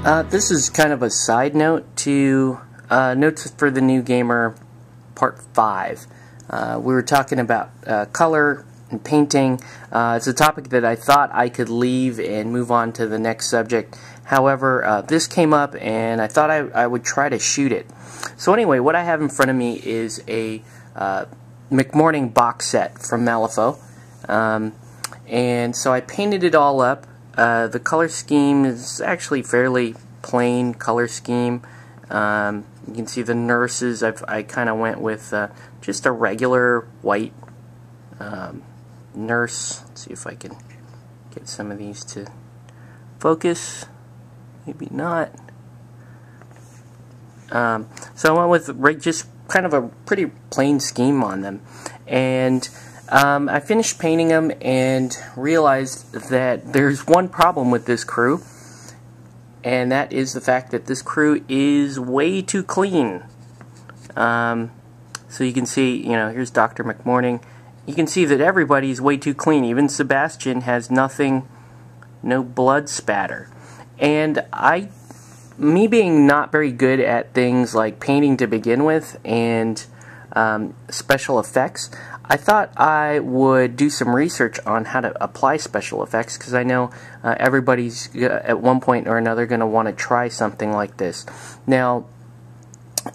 This is kind of a side note to Notes for the New Gamer Part 5. We were talking about color and painting. It's a topic that I thought I could leave and move on to the next subject. However, this came up and I thought I would try to shoot it. So anyway, what I have in front of me is a McMorning box set from Malifaux. And so I painted it all up. The color scheme is actually fairly plain color scheme. You can see the nurses. I kind of went with just a regular white nurse. Let's see if I can get some of these to focus. Maybe not. So I went with just kind of a pretty plain scheme on them. And I finished painting them and realized that there's one problem with this crew, and that is the fact that this crew is way too clean. So you can see, here's Dr. McMorning. You can see that everybody's way too clean. Even Sebastian has nothing, no blood spatter. And me being not very good at things like painting to begin with and special effects, I thought I would do some research on how to apply special effects, because I know everybody's at one point or another going to want to try something like this. Now,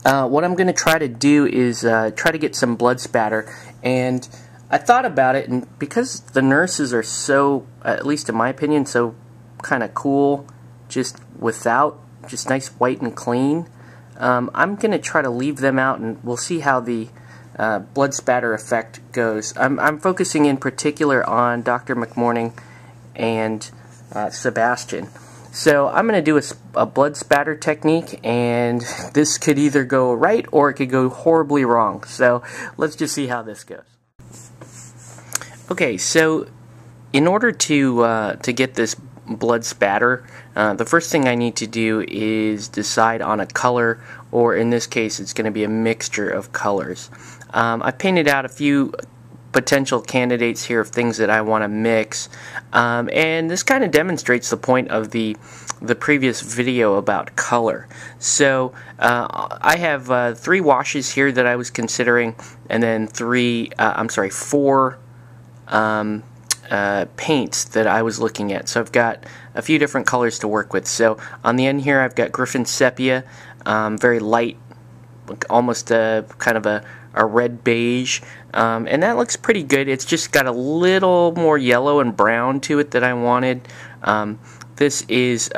what I'm going to try to do is try to get some blood spatter, and I thought about it, and because the nurses are so, at least in my opinion, so kind of cool, just nice white and clean, I'm going to try to leave them out, and we'll see how the blood spatter effect goes. I'm focusing in particular on Dr. McMorning and Sebastian. So I'm going to do a blood spatter technique, and this could either go right or it could go horribly wrong. So let's just see how this goes. Okay, so in order to get this blood spatter, the first thing I need to do is decide on a color, or in this case it's going to be a mixture of colors. I painted out a few potential candidates here of things that I want to mix, and this kind of demonstrates the point of the previous video about color. So I have 3 washes here that I was considering, and then 4 paints that I was looking at. So I've got a few different colors to work with. So on the end here I've got Griffin Sepia, very light, almost kind of a red beige, and that looks pretty good. It's just got a little more yellow and brown to it that I wanted. This is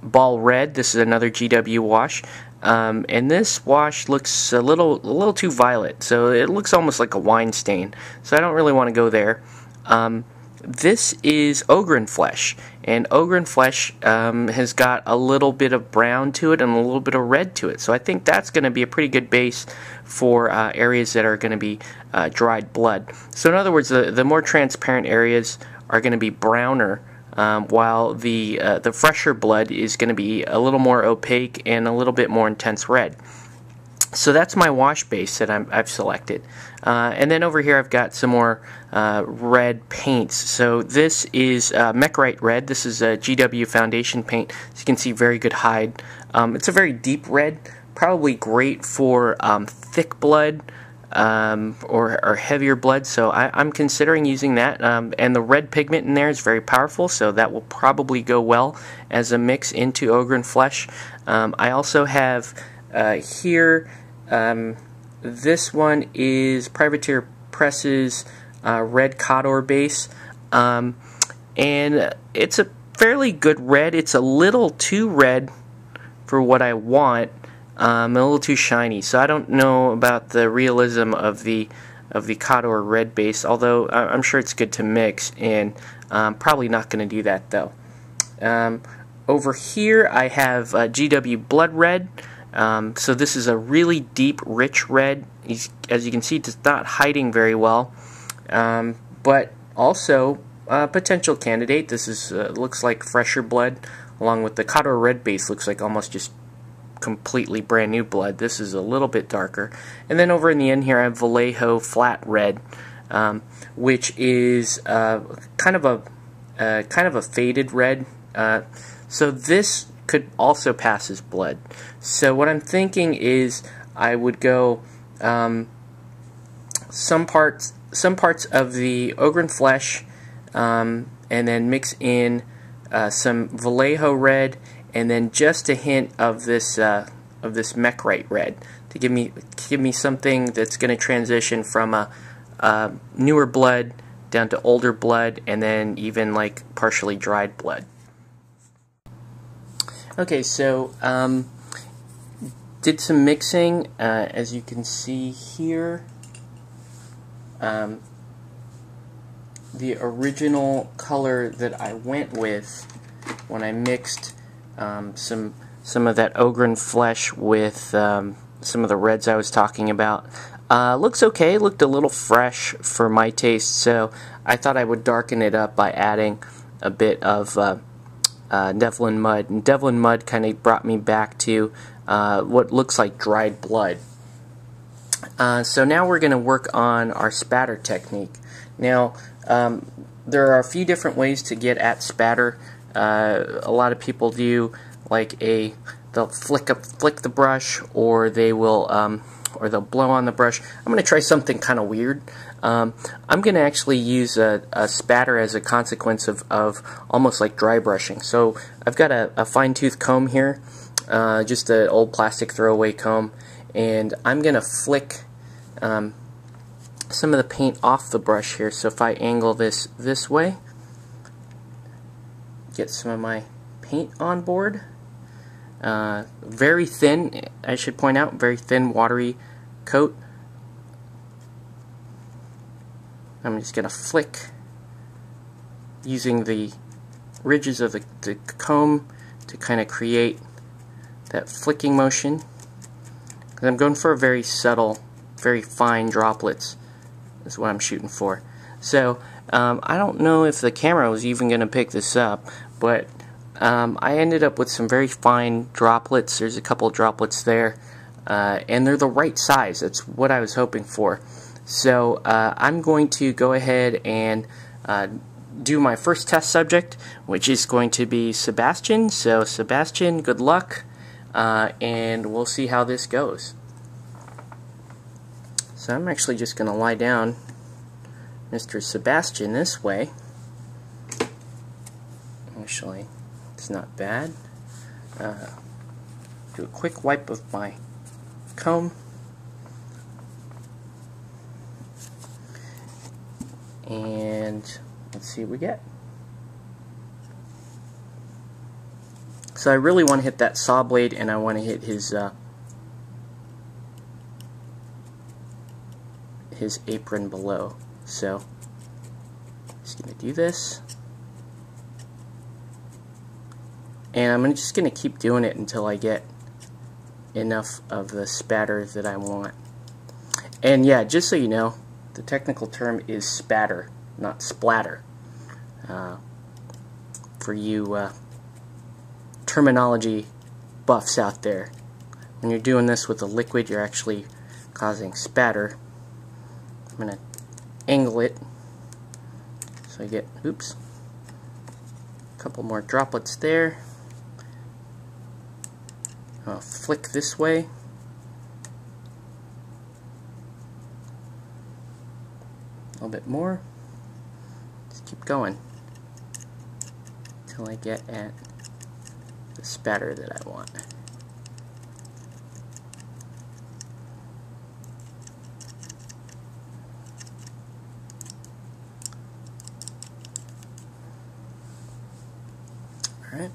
Ball Red. This is another GW wash, and this wash looks a little too violet, so it looks almost like a wine stain, so I don't really want to go there. This is Ogren Flesh, and Ogren Flesh has got a little bit of brown to it and a little bit of red to it, so I think that's going to be a pretty good base for areas that are going to be dried blood. So in other words, the more transparent areas are going to be browner, while the fresher blood is going to be a little more opaque and a little bit more intense red. So that's my wash base that I've selected. And then over here I've got some more red paints. So this is Mechrite Red. This is a GW foundation paint. As you can see, very good hide. It's a very deep red, probably great for thick blood or heavier blood. So I'm considering using that. And the red pigment in there is very powerful, so that will probably go well as a mix into Ogren Flesh. I also have here, this one is Privateer Press's red Cawdor base, and it's a fairly good red. It's a little too red for what I want, a little too shiny, so I don't know about the realism of the Cawdor red base, although I'm sure it's good to mix, and probably not going to do that though. Over here I have GW Blood Red. So this is a really deep, rich red. As you can see, it's not hiding very well, but also a potential candidate. This is looks like fresher blood, along with the Cawdor red base. Looks like almost just completely brand new blood. This is a little bit darker. And then over in the end here, I have Vallejo Flat Red, which is kind of a faded red. So this could also pass as blood. So what I'm thinking is I would go some parts of the Ogren flesh, and then mix in some Vallejo red, and then just a hint of this Mechrite red to give me something that's going to transition from a newer blood down to older blood, and then even like partially dried blood. Okay, so did some mixing, as you can see here. The original color that I went with when I mixed some of that Ogren flesh with some of the reds I was talking about, looks okay. Looked a little fresh for my taste, so I thought I would darken it up by adding a bit of Devlin mud. And Devlin mud kind of brought me back to what looks like dried blood. So now we're going to work on our spatter technique. Now, there are a few different ways to get at spatter. A lot of people do like they'll flick the brush, or they'll blow on the brush. I'm going to try something kind of weird. I'm going to actually use a spatter as a consequence of almost like dry brushing. So I've got a fine-tooth comb here, just an old plastic throwaway comb, and I'm going to flick some of the paint off the brush here. So if I angle this way, get some of my paint on board. Very thin, I should point out, very thin watery coat. I'm just going to flick using the ridges of the comb to kind of create that flicking motion. Because I'm going for a very subtle, very fine droplets is what I'm shooting for. So I don't know if the camera was even going to pick this up, but I ended up with some very fine droplets. There's a couple of droplets there, and they're the right size. That's what I was hoping for. So I'm going to go ahead and do my first test subject, which is going to be Sebastian. So Sebastian, good luck, and we'll see how this goes. So I'm actually just going to lie down Mr. Sebastian this way. Actually, it's not bad. Do a quick wipe of my comb. And let's see what we get. So I really want to hit that saw blade, and I want to hit his apron below. So just going to do this, and I'm just going to keep doing it until I get enough of the spatter that I want. And yeah, just so you know, the technical term is spatter, not splatter. For you terminology buffs out there, when you're doing this with a liquid, you're actually causing spatter. I'm going to angle it so I get, oops, a couple more droplets there. I'll flick this way. A little bit more. Just keep going until I get at the spatter that I want. Alright,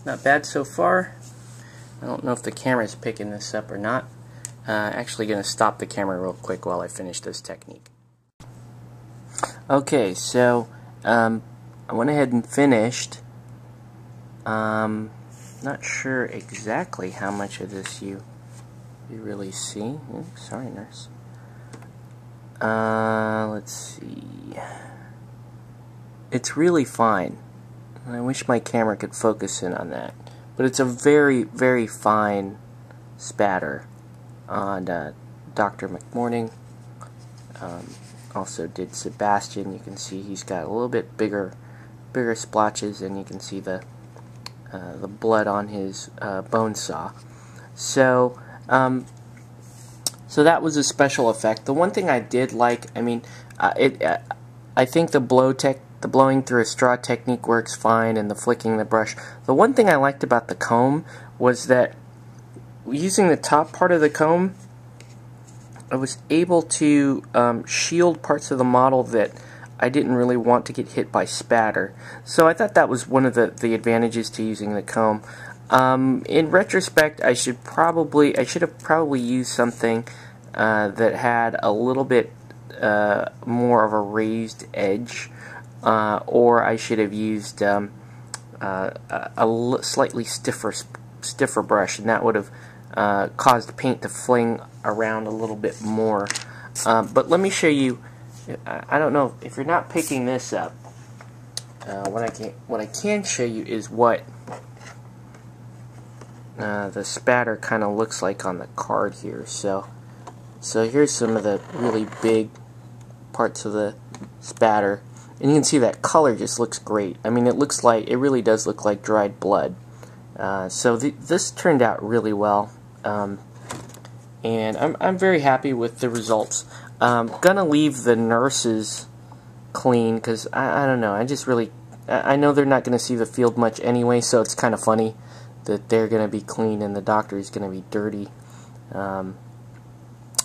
not bad so far. I don't know if the camera is picking this up or not. Actually going to stop the camera real quick while I finish this technique. Okay, so I went ahead and finished. Not sure exactly how much of this you really see. Ooh, sorry, nurse. Let's see. It's really fine. I wish my camera could focus in on that. But it's a very, very fine spatter on Dr. McMorning. Also did Sebastian. You can see he's got a little bit bigger splotches, and you can see the the blood on his bone saw. So so that was a special effect. The one thing I did like, I mean, I think the blowing through a straw technique works fine, and the flicking the brush. The one thing I liked about the comb was that using the top part of the comb, I was able to shield parts of the model that I didn't really want to get hit by spatter. So I thought that was one of the advantages to using the comb. In retrospect, I should have probably used something that had a little bit more of a raised edge, or I should have used a slightly stiffer brush, and that would have caused paint to fling around a little bit more. But let me show you. I don't know if you're not picking this up. What I can show you is what the spatter kind of looks like on the card here. So here's some of the really big parts of the spatter, and you can see that color just looks great. I mean, it really does look like dried blood. So this turned out really well, and I'm very happy with the results. Gonna leave the nurses clean because I don't know. I know they're not gonna see the field much anyway, so it's kind of funny that they're gonna be clean and the doctor is gonna be dirty.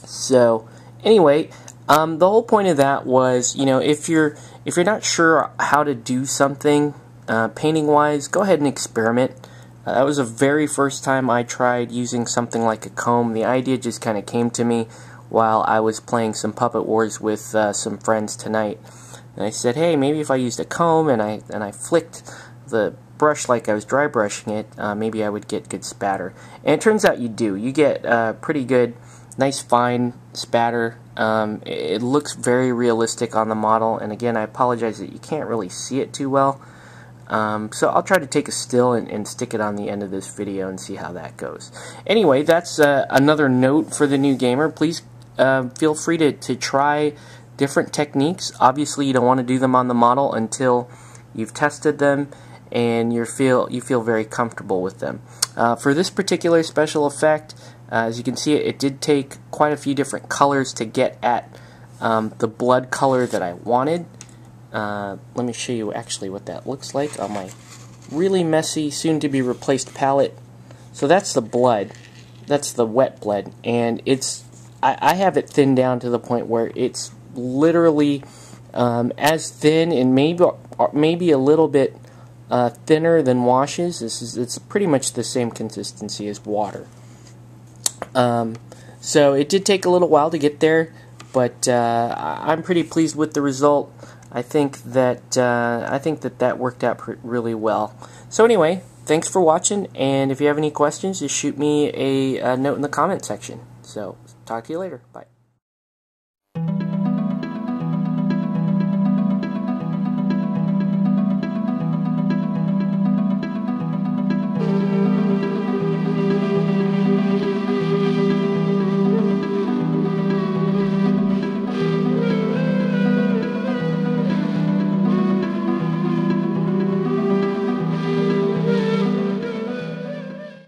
So anyway, the whole point of that was, you know, if you're not sure how to do something painting wise, go ahead and experiment. That was the very first time I tried using something like a comb. The idea just kind of came to me while I was playing some Puppet Wars with some friends tonight, and I said, hey, maybe if I used a comb and I flicked the brush like I was dry brushing it, maybe I would get good spatter. And it turns out you do. You get pretty good, nice fine spatter. It looks very realistic on the model, and again, I apologize that you can't really see it too well. So I'll try to take a still and stick it on the end of this video and see how that goes. Anyway, that's another note for the new gamer. Please feel free to try different techniques. Obviously, you don't want to do them on the model until you've tested them and you feel very comfortable with them. For this particular special effect, as you can see, it did take quite a few different colors to get at the blood color that I wanted. Let me show you actually what that looks like on my really messy, soon-to-be replaced palette. So that's the blood. That's the wet blood, and I have it thinned down to the point where it's literally as thin and maybe a little bit thinner than washes. It's pretty much the same consistency as water. So it did take a little while to get there, but I'm pretty pleased with the result. I think that that worked out really well. So anyway, thanks for watching, and if you have any questions, just shoot me a note in the comment section. So talk to you later. Bye.